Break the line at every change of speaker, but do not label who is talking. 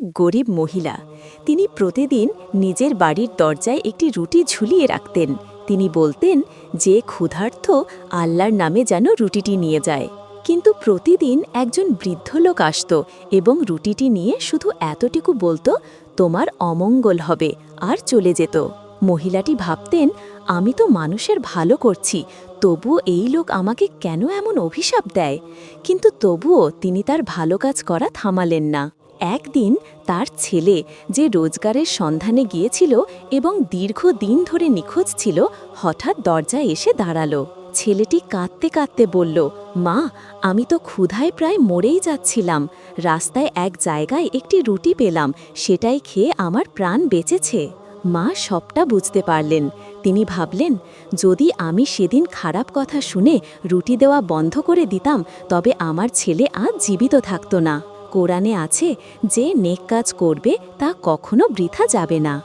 এক গরিব মহিলা। তিনি প্রতিদিন নিজের বাড়ির দরজায় একটি রুটি ঝুলিয়ে রাখতেন। তিনি বলতেন, যে ক্ষুধার্ত আল্লাহর নামে যেন রুটিটি নিয়ে যায়। কিন্তু প্রতিদিন একজন বৃদ্ধ লোক আসত এবং রুটিটি নিয়ে শুধু এতটুকু বলতো, তোমার অমঙ্গল হবে, আর চলে যেত। মহিলাটি ভাবতেন, আমি তো মানুষের ভালো করছি, তবুও এই লোক আমাকে কেন এমন অভিশাপ দেয়? কিন্তু তবুও তিনি তার ভালো কাজ করা থামালেন না। একদিন তার ছেলে, যে রোজগারের সন্ধানে গিয়েছিল এবং দীর্ঘদিন ধরে নিখোঁজ ছিল, হঠাৎ দরজায় এসে দাঁড়ালো। ছেলেটি কাঁদতে কাঁদতে বলল, মা, আমি তো ক্ষুধায় প্রায় মরেই যাচ্ছিলাম। রাস্তায় এক জায়গায় একটি রুটি পেলাম, সেটাই খেয়ে আমার প্রাণ বেঁচেছে। মা সবটা বুঝতে পারলেন। তিনি ভাবলেন, যদি আমি সেদিন খারাপ কথা শুনে রুটি দেওয়া বন্ধ করে দিতাম, তবে আমার ছেলে আজ জীবিত থাকত না। কোরআনে আছে, যে নেক কাজ করবে তা কখনো বৃথা যাবে না।